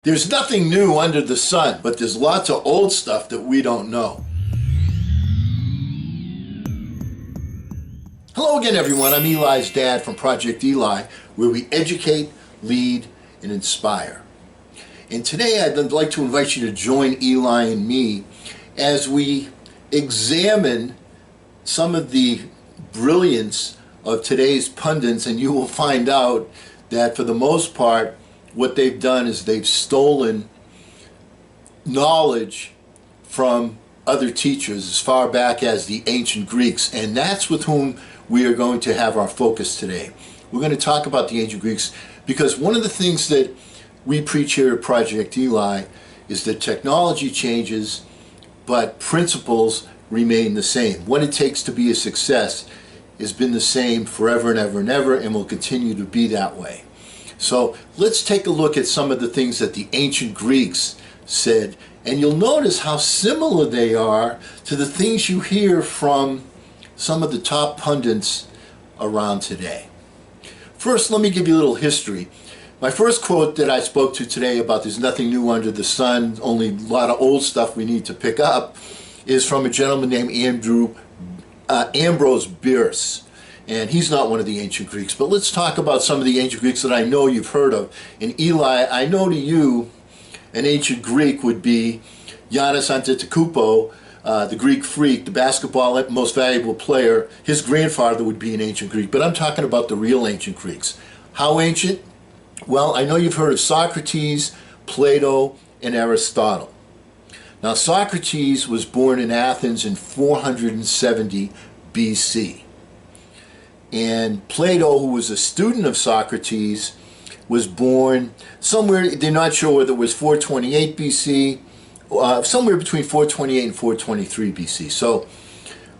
There's nothing new under the sun, but there's lots of old stuff that we don't know. Hello again, everyone. I'm Eli's dad from Project Eli, where we educate, lead, and inspire. And today I'd like to invite you to join Eli and me as we examine some of the brilliance of today's pundits, and you will find out that for the most part, what they've done is they've stolen knowledge from other teachers as far back as the ancient Greeks, and that's with whom we are going to have our focus today. We're going to talk about the ancient Greeks because one of the things that we preach here at Project Eli is that technology changes, but principles remain the same. What it takes to be a success has been the same forever and ever and ever, and will continue to be that way. So let's take a look at some of the things that the ancient Greeks said, and you'll notice how similar they are to the things you hear from some of the top pundits around today. First, let me give you a little history. My first quote that I spoke to today about there's nothing new under the sun, only a lot of old stuff we need to pick up, is from a gentleman named Ambrose Bierce. And he's not one of the ancient Greeks. But let's talk about some of the ancient Greeks that I know you've heard of. And Eli, I know to you, an ancient Greek would be Giannis Antetokounmpo, the Greek freak, the basketball most valuable player. His grandfather would be an ancient Greek. But I'm talking about the real ancient Greeks. How ancient? Well, I know you've heard of Socrates, Plato, and Aristotle. Now, Socrates was born in Athens in 470 BC. And Plato, who was a student of Socrates, was born somewhere, they're not sure whether it was 428 BC, somewhere between 428 and 423 BC. So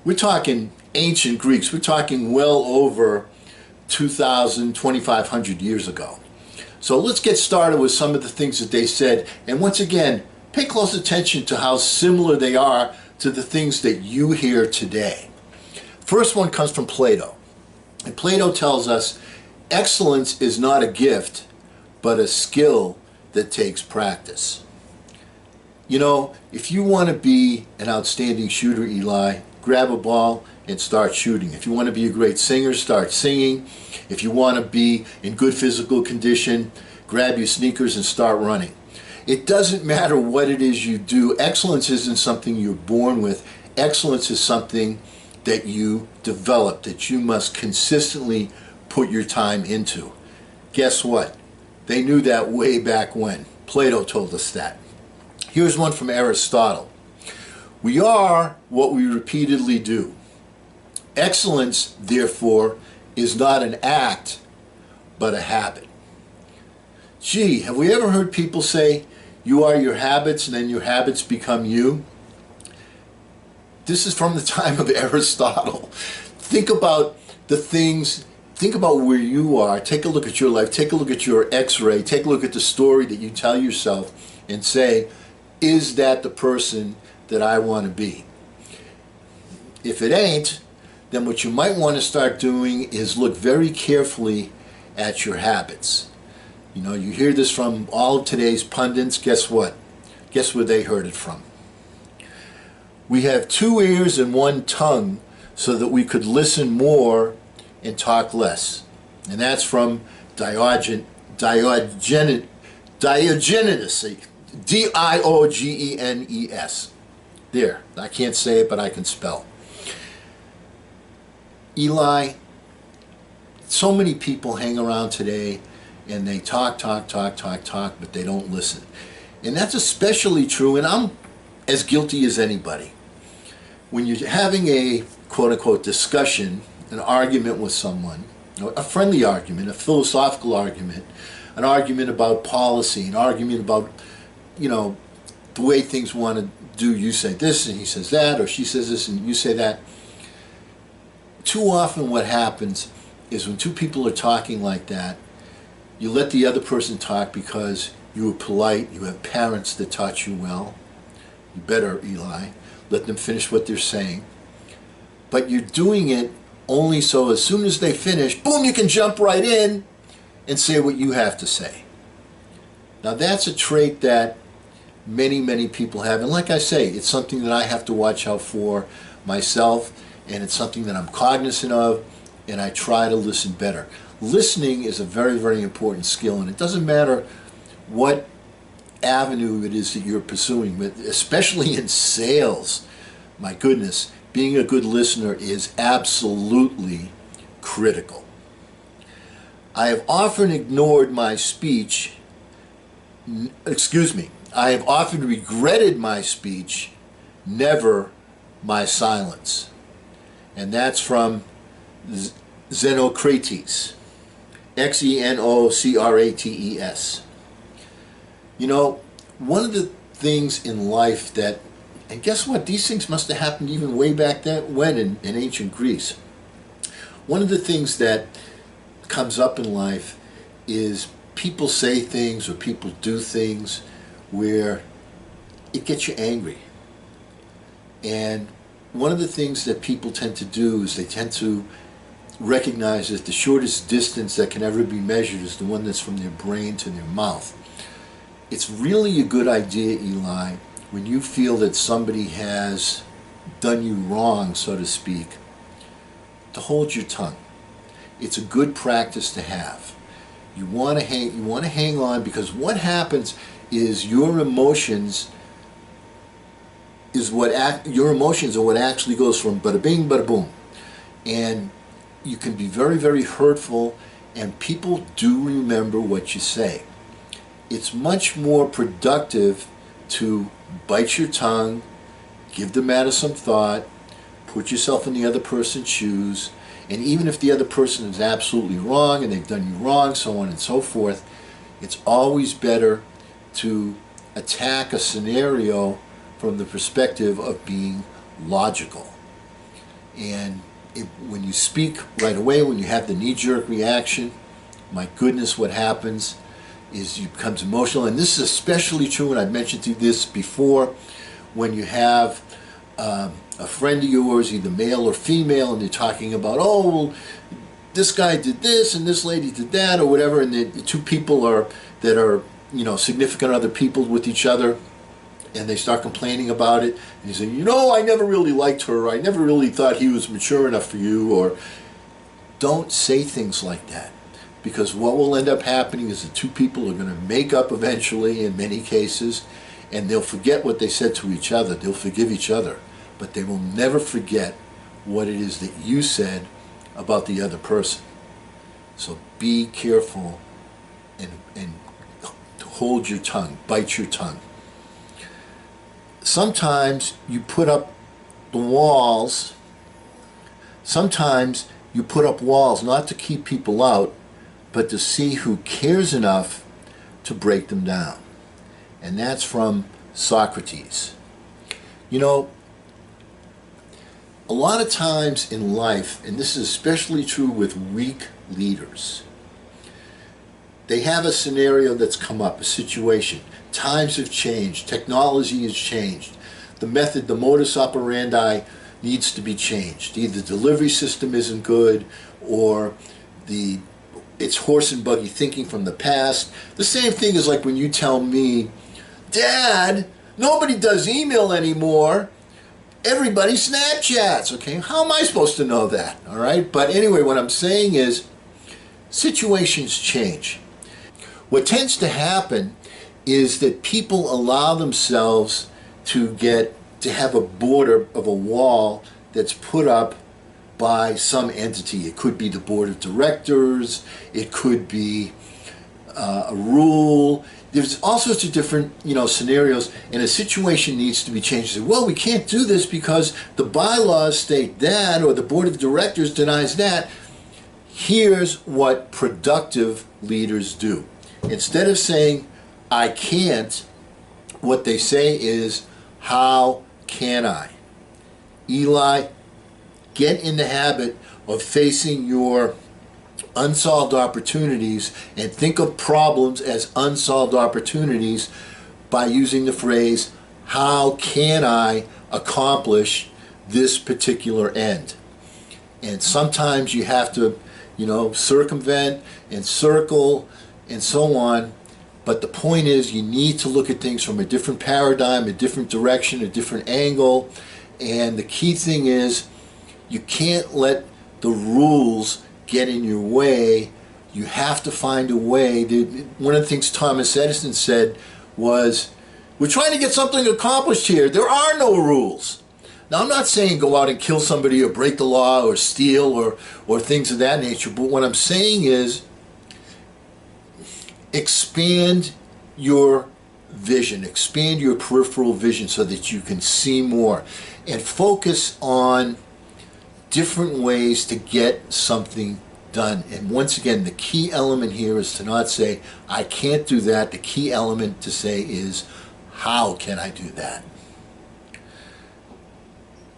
we're talking ancient Greeks. We're talking well over 2,000, 2,500 years ago. So let's get started with some of the things that they said. And once again, pay close attention to how similar they are to the things that you hear today. First one comes from Plato. And Plato tells us, excellence is not a gift, but a skill that takes practice. You know, if you want to be an outstanding shooter, Eli, grab a ball and start shooting. If you want to be a great singer, start singing. If you want to be in good physical condition, grab your sneakers and start running. It doesn't matter what it is you do. Excellence isn't something you're born with. Excellence is something that you develop, that you must consistently put your time into. Guess what? They knew that way back when. Plato told us that. Here's one from Aristotle. We are what we repeatedly do. Excellence, therefore, is not an act, but a habit. Gee, have we ever heard people say, you are your habits and then your habits become you? This is from the time of Aristotle. Think about the things, think about where you are, take a look at your life, take a look at your x-ray, take a look at the story that you tell yourself and say, is that the person that I want to be? If it ain't, then what you might want to start doing is look very carefully at your habits. You know, you hear this from all of today's pundits. Guess what? Guess where they heard it from? We have 2 ears and 1 tongue so that we could listen more and talk less. And that's from Diogenes, Diogenes. There, I can't say it, but I can spell. Eli, so many people hang around today and they talk, but they don't listen. And that's especially true, and I'm as guilty as anybody. When you're having a quote-unquote discussion, an argument with someone, a friendly argument, a philosophical argument, an argument about policy, an argument about, you know, the way things want to do, you say this and he says that, or she says this and you say that. Too often what happens is when 2 people are talking like that, you let the other person talk because you were polite, you have parents that taught you well. You better, Eli, let them finish what they're saying. But you're doing it only so as soon as they finish, boom, you can jump right in and say what you have to say. Now that's a trait that many people have, and like I say, it's something that I have to watch out for myself, and it's something that I'm cognizant of, and I try to listen better. Listening is a very important skill, and it doesn't matter what avenue it is that you're pursuing, but especially in sales. My goodness, being a good listener is absolutely critical. I have often ignored my speech, I have often regretted my speech, never my silence. And that's from Xenocrates, Xenocrates. You know, one of the things in life that, and guess what, these things must have happened even way back then when in ancient Greece. One of the things that comes up in life is people say things or people do things where it gets you angry. And one of the things that people tend to do is they tend to recognize that the shortest distance that can ever be measured is the one that's from their brain to their mouth. It's really a good idea, Eli, when you feel that somebody has done you wrong, so to speak, to hold your tongue. It's a good practice to have. You want to hang on, because what happens is your emotions are what actually goes from bada bing, bada boom. And you can be very hurtful, and people do remember what you say. It's much more productive to bite your tongue, give the matter some thought, put yourself in the other person's shoes, and even if the other person is absolutely wrong and they've done you wrong, so on and so forth, it's always better to attack a scenario from the perspective of being logical. And when you speak right away, when you have the knee-jerk reaction, my goodness, what happens is you become emotional. And this is especially true, and I've mentioned to you this before, when you have a friend of yours, either male or female, and they're talking about, oh, well, this guy did this and this lady did that, or whatever, and the two people that are significant other people with each other, and they start complaining about it, and you say, I never really liked her, or I never really thought he was mature enough for you, or don't say things like that. Because what will end up happening is the two people are going to make up eventually, in many cases, and they'll forget what they said to each other. They'll forgive each other, but they will never forget what it is that you said about the other person. So be careful and hold your tongue, bite your tongue. Sometimes you put up walls not to keep people out, but to see who cares enough to break them down. And that's from Socrates. A lot of times in life, and this is especially true with weak leaders, they have a scenario that's come up, a situation. Times have changed. Technology has changed. The modus operandi needs to be changed. Either the delivery system isn't good, or it's horse and buggy thinking from the past. The same thing is like when you tell me, Dad, nobody does email anymore. Everybody Snapchats. Okay, how am I supposed to know that? All right, but anyway, what I'm saying is situations change. What tends to happen is that people allow themselves to have a border of a wall that's put up by some entity. It could be the board of directors, it could be a rule. There's all sorts of different scenarios, and a situation needs to be changed. You say, well, we can't do this because the bylaws state that, or the board of directors denies that. Here's what productive leaders do. Instead of saying, I can't, what they say is, how can I? Eli, get in the habit of facing your unsolved opportunities and think of problems as unsolved opportunities by using the phrase, how can I accomplish this particular end? And sometimes you have to, circumvent and circle and so on, But the point is, you need to look at things from a different paradigm, a different direction, a different angle. And the key thing is, you can't let the rules get in your way. You have to find a way. One of the things Thomas Edison said was, we're trying to get something accomplished here. There are no rules. Now, I'm not saying go out and kill somebody or break the law or steal or things of that nature, but what I'm saying is expand your vision, expand your peripheral vision so that you can see more, and focus on different ways to get something done. And once again, the key element here is to not say, I can't do that. The key element to say is, how can I do that?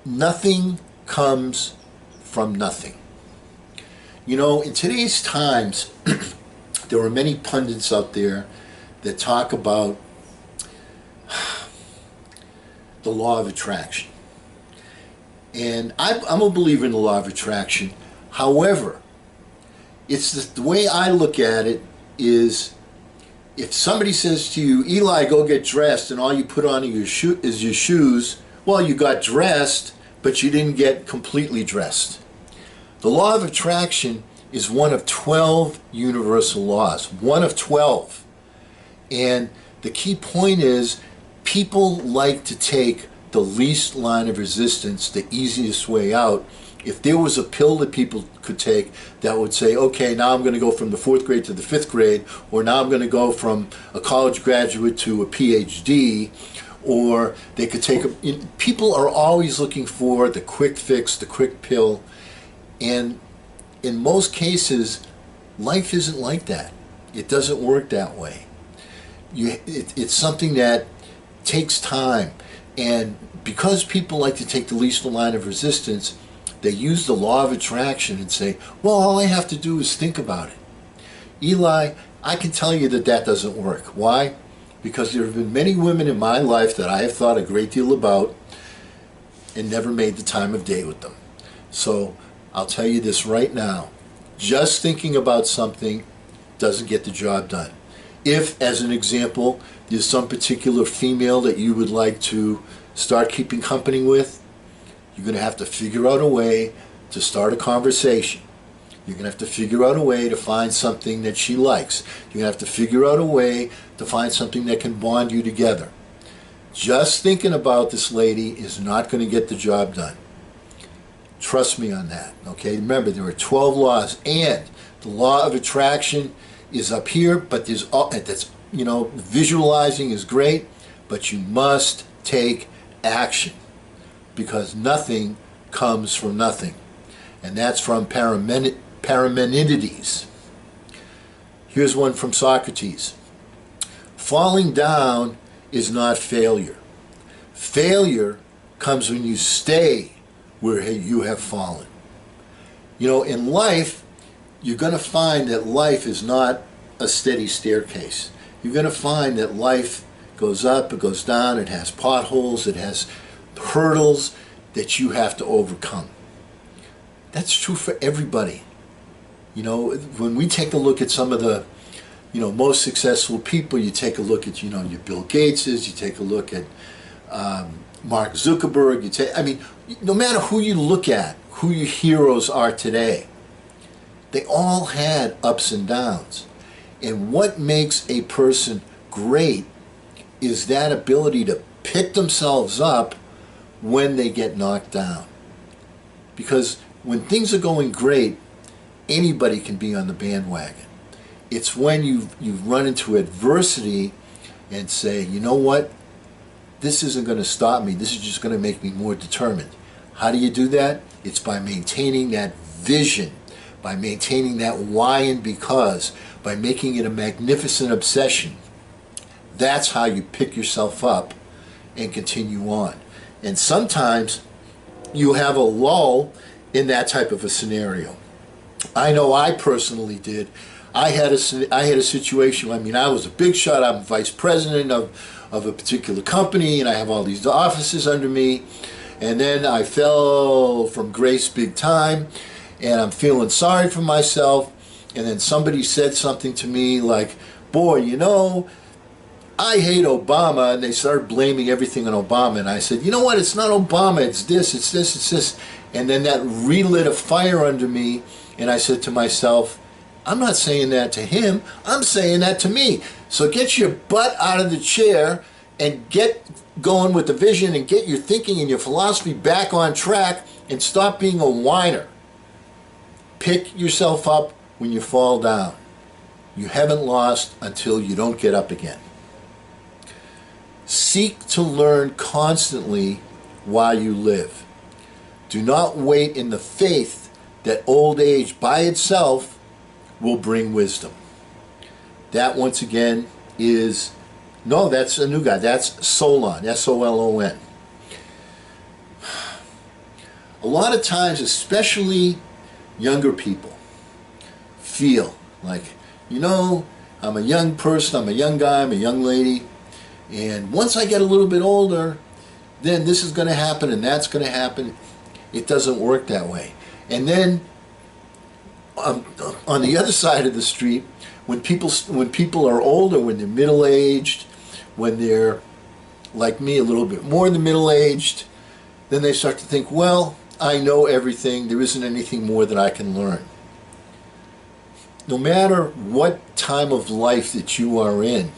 Nothing comes from nothing. You know, in today's times, there are many pundits out there that talk about the law of attraction. And I'm a believer in the law of attraction. However, it's the way I look at it is, if somebody says to you, Eli, go get dressed, and all you put on is your shoes, well, you got dressed, but you didn't get completely dressed. The law of attraction is one of 12 universal laws, one of 12. And the key point is, people like to take the least line of resistance, the easiest way out. If there was a pill that people could take that would say, okay, now I'm going to go from the 4th grade to the 5th grade, or now I'm going to go from a college graduate to a PhD, or they could take people are always looking for the quick fix, the quick pill. And in most cases, life isn't like that. It doesn't work that way. It's something that takes time. And because people like to take the least line of resistance, they use the law of attraction and say, well, all I have to do is think about it. Eli, I can tell you that that doesn't work. Why? Because there have been many women in my life that I have thought a great deal about and never made the time of day with them. So I'll tell you this right now. Just thinking about something doesn't get the job done. If, as an example, there's some particular female that you would like to start keeping company with, you're going to have to figure out a way to start a conversation. You're going to have to figure out a way to find something that she likes. You're going to have to figure out a way to find something that can bond you together. Just thinking about this lady is not going to get the job done. Trust me on that. Okay? Remember, there are 12 laws, and the law of attraction is up here, but there's that's, you know, visualizing is great, but you must take action, because nothing comes from nothing. And that's from Parmenides. Here's one from Socrates. Falling down is not failure. Failure comes when you stay where you have fallen. You know, in life, you're going to find that life is not a steady staircase. You're going to find that life goes up, it goes down, it has potholes, it has hurdles that you have to overcome. That's true for everybody. You know, when we take a look at some of the, you know, most successful people, you take a look at, you know, your Bill Gateses, you take a look at Mark Zuckerberg, I mean, no matter who you look at, who your heroes are today, they all had ups and downs. And what makes a person great is that ability to pick themselves up when they get knocked down. Because when things are going great, anybody can be on the bandwagon. It's when you've run into adversity and say, you know what, this isn't going to stop me, this is just going to make me more determined. How do you do that? It's by maintaining that vision, by maintaining that why and because, by making it a magnificent obsession. That's how you pick yourself up and continue on. And sometimes you have a lull in that type of a scenario. I know I personally did. I had a situation, I mean, I was a big shot, I'm vice president of a particular company, and I have all these offices under me, and then I fell from grace big time, and I'm feeling sorry for myself, and then somebody said something to me like, boy, you know, I hate Obama, and they started blaming everything on Obama, and I said, you know what, it's not Obama, it's this, it's this, it's this, and then that relit a fire under me, and I said to myself, I'm not saying that to him, I'm saying that to me. So get your butt out of the chair and get going with the vision and get your thinking and your philosophy back on track and stop being a whiner. Pick yourself up when you fall down. You haven't lost until you don't get up again. Seek to learn constantly while you live. Do not wait in the faith that old age by itself will bring wisdom. That, once again, is, no, that's a new guy. That's Solon, S-O-L-O-N. A lot of times, especially younger people, feel like, you know, I'm a young person, I'm a young guy, I'm a young lady, and once I get a little bit older, then this is going to happen and that's going to happen. It doesn't work that way. And then on the other side of the street, when people are older, when they're middle-aged, when they're like me, a little bit more than middle-aged, then they start to think, well, I know everything. There isn't anything more that I can learn. No matter what time of life that you are in,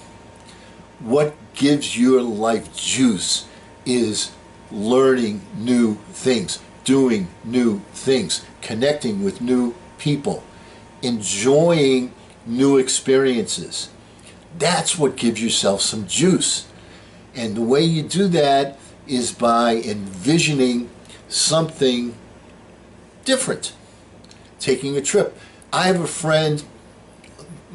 what gives your life juice is learning new things, doing new things, connecting with new people, enjoying new experiences. That's what gives yourself some juice. And the way you do that is by envisioning something different, taking a trip. I have a friend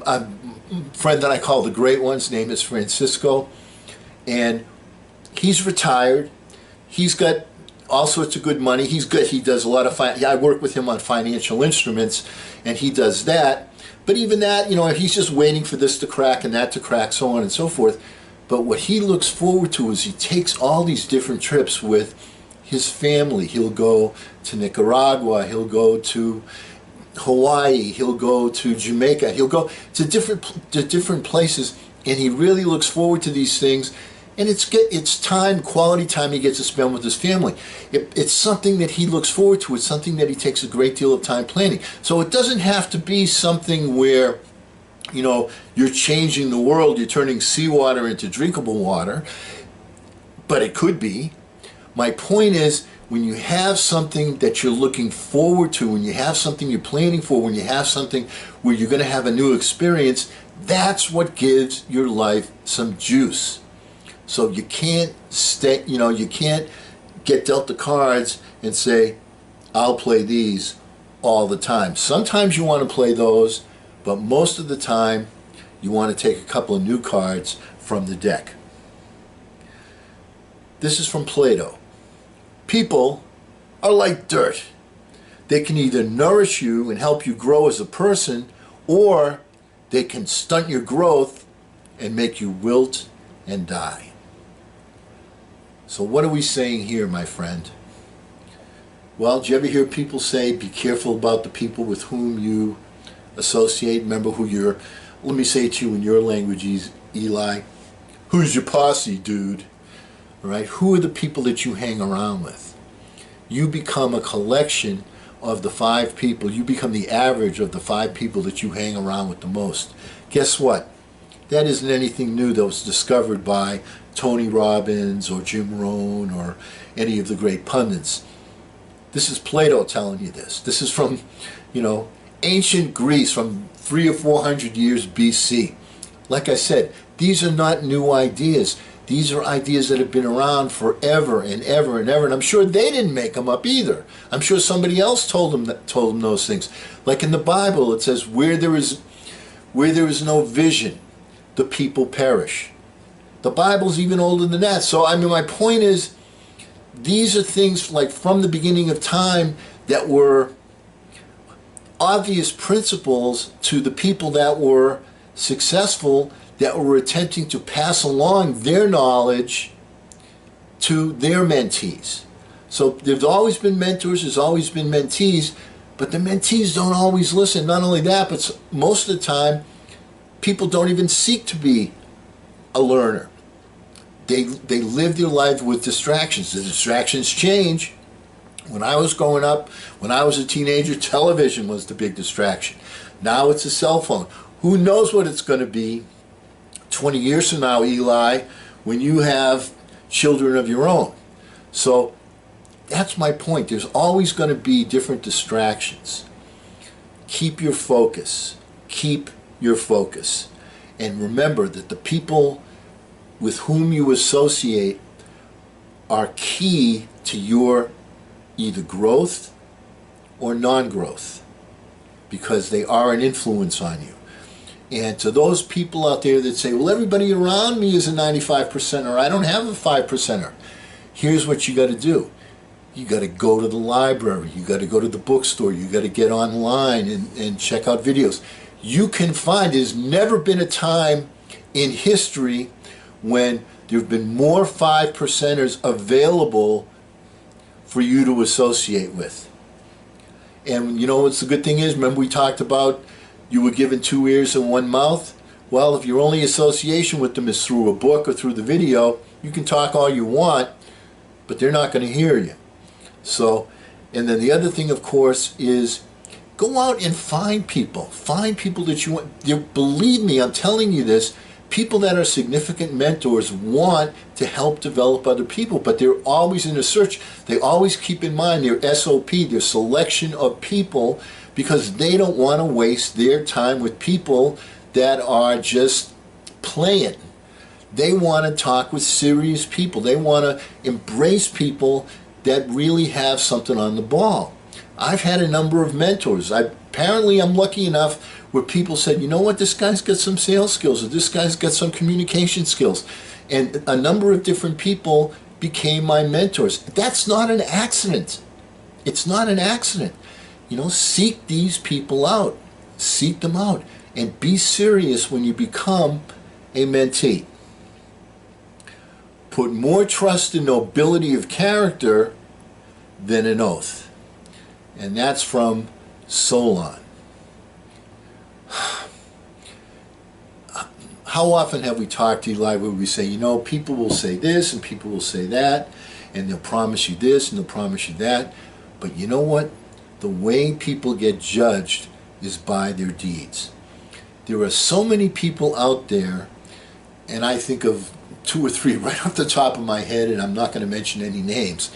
that I call the Great One. His name is Francisco, and he's retired. He's got all sorts of good money. He's good. He does a lot of I work with him on financial instruments, and he does that. But even that, you know, he's just waiting for this to crack and that to crack, so on and so forth. But what he looks forward to is he takes all these different trips with his family. He'll go to Nicaragua. He'll go to Hawaii. He'll go to Jamaica. He'll go to different places, and he really looks forward to these things. And it's time, quality time he gets to spend with his family. It's something that he looks forward to. It's something that he takes a great deal of time planning. So it doesn't have to be something where, you know, you're changing the world, you're turning seawater into drinkable water, but it could be. My point is, when you have something that you're looking forward to, when you have something you're planning for, when you have something where you're going to have a new experience, that's what gives your life some juice. So you can't you can't get dealt the cards and say, I'll play these all the time. Sometimes you want to play those, but most of the time you want to take a couple of new cards from the deck. This is from Plato. People are like dirt. They can either nourish you and help you grow as a person, or they can stunt your growth and make you wilt and die. So what are we saying here, my friend? Well, do you ever hear people say, be careful about the people with whom you associate? Remember who let me say it to you in your language, Eli. Who's your posse, dude? All right? Who are the people that you hang around with? You become a collection of the 5 people. You become the average of the 5 people that you hang around with the most. Guess what? That isn't anything new that was discovered by Tony Robbins or Jim Rohn or any of the great pundits. This is Plato telling you this. This is from, ancient Greece, from 300 or 400 years BC. Like I said, these are not new ideas. These are ideas that have been around forever and ever and ever, and I'm sure they didn't make them up either. I'm sure somebody else told them those things. Like in the Bible, it says, where there is no vision, the people perish. The Bible's even older than that. So, my point is, these are things like from the beginning of time that were obvious principles to the people that were successful, that were attempting to pass along their knowledge to their mentees. So there's always been mentors, there's always been mentees, but the mentees don't always listen. Not only that, but most of the time, people don't even seek to be a learner. They live their life with distractions. The distractions change. When I was growing up, when I was a teenager, television was the big distraction. Now it's a cell phone. Who knows what it's going to be 20 years from now, Eli, when you have children of your own. So that's my point. There's always going to be different distractions. Keep your focus. Keep your focus. And remember that the people with whom you associate are key to your either growth or non-growth, because they are an influence on you. And to those people out there that say, well, everybody around me is a 95%er, I don't have a 5%er. Here's what you got to do. You got to go to the library. You got to go to the bookstore. You got to get online and check out videos. You can find, there's never been a time in history when there have been more 5%ers available for you to associate with. And you know what's the good thing is? Remember we talked about you were given 2 ears and 1 mouth? Well, if your only association with them is through a book or through the video, you can talk all you want, but they're not going to hear you. So, and then the other thing, of course, is go out and find people. Find people that you want. Believe me, I'm telling you this, people that are significant mentors want to help develop other people, but they're always in a search. They always keep in mind their SOP, their selection of people, because they don't want to waste their time with people that are just playing. They want to talk with serious people. They want to embrace people that really have something on the ball. I've had a number of mentors. Apparently I'm lucky enough where people said, you know what, this guy's got some sales skills, or this guy's got some communication skills. And a number of different people became my mentors. That's not an accident. It's not an accident. You know, seek these people out. Seek them out. And be serious when you become a mentee. Put more trust in nobility of character than an oath. And that's from Solon. How often have we talked, Eli, where we say, you know, people will say this and people will say that, and they'll promise you this and they'll promise you that. But you know what? The way people get judged is by their deeds. There are so many people out there, and I think of 2 or 3 right off the top of my head, and I'm not going to mention any names,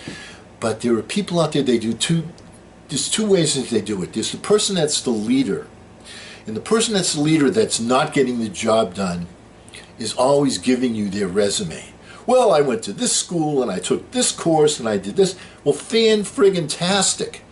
but there are people out there, there's 2 ways that they do it. There's the person that's the leader, and the person that's the leader that's not getting the job done is always giving you their resume. Well, I went to this school, and I took this course, and I did this. Well, fan-friggin-tastic.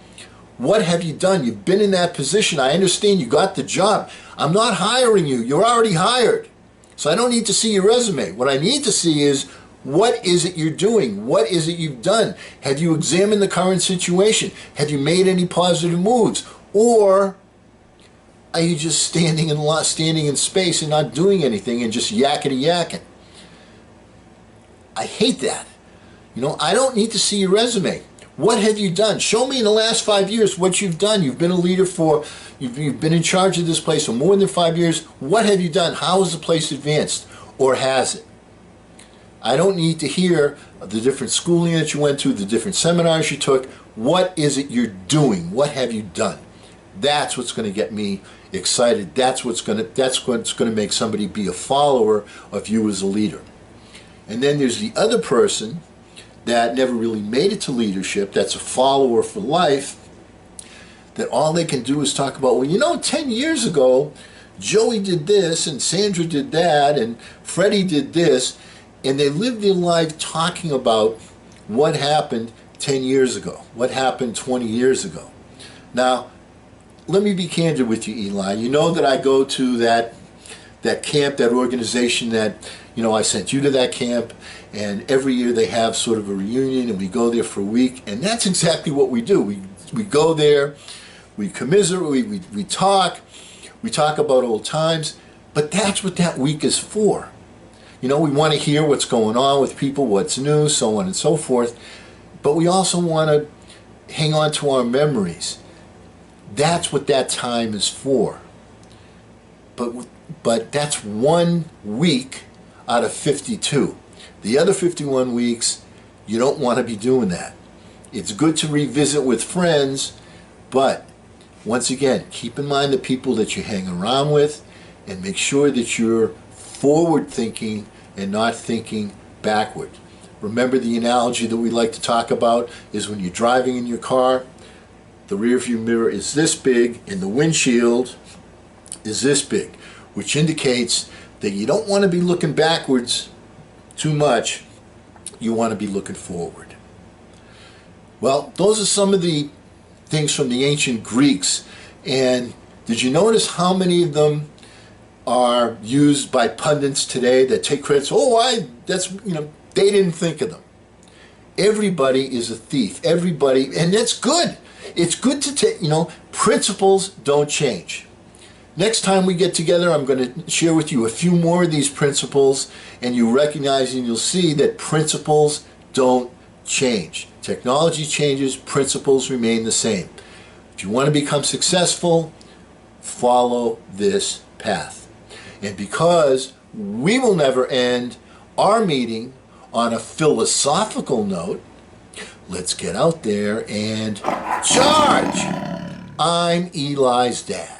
What have you done? You've been in that position. I understand you got the job. I'm not hiring you. You're already hired. So I don't need to see your resume. What I need to see is, what is it you're doing? What is it you've done? Have you examined the current situation? Have you made any positive moves? Or are you just standing in space and not doing anything and just yakety-yakking? I hate that. You know, I don't need to see your resume. What have you done? Show me in the last 5 years what you've done. You've been a leader you've been in charge of this place for more than 5 years. What have you done? How has the place advanced? Or has it? I don't need to hear the different schooling that you went to, the different seminars you took. What is it you're doing? What have you done? That's what's going to get me excited. That's what's going to make somebody be a follower of you as a leader. And then there's the other person that never really made it to leadership, that's a follower for life, that all they can do is talk about, well, you know, 10 years ago, Joey did this, and Sandra did that, and Freddie did this, and they live their life talking about what happened 10 years ago, what happened 20 years ago. Now, let me be candid with you, Eli. You know that I go to that camp, that organization that, you know, I sent you to that camp, and every year they have sort of a reunion, and we go there for a week, and that's exactly what we do. We go there, we commiserate, we talk about old times, but that's what that week is for. You know, we want to hear what's going on with people, what's new, so on and so forth, but we also want to hang on to our memories. That's what that time is for. But but that's 1 week out of 52. The other 51 weeks, you don't want to be doing that. It's good to revisit with friends, but once again, keep in mind the people that you hang around with and make sure that you're forward thinking and not thinking backward. Remember, the analogy that we like to talk about is when you're driving in your car, the rear view mirror is this big and the windshield is this big, which indicates that you don't want to be looking backwards too much. You want to be looking forward. Well, those are some of the things from the ancient Greeks. And did you notice how many of them are used by pundits today that take credit? They didn't think of them. Everybody is a thief. Everybody, and that's good. It's good to take, principles don't change. Next time we get together, I'm going to share with you a few more of these principles, and you recognize and you'll see that principles don't change. Technology changes, principles remain the same. If you want to become successful, follow this path. And because we will never end our meeting on a philosophical note, let's get out there and charge! I'm Eli's dad.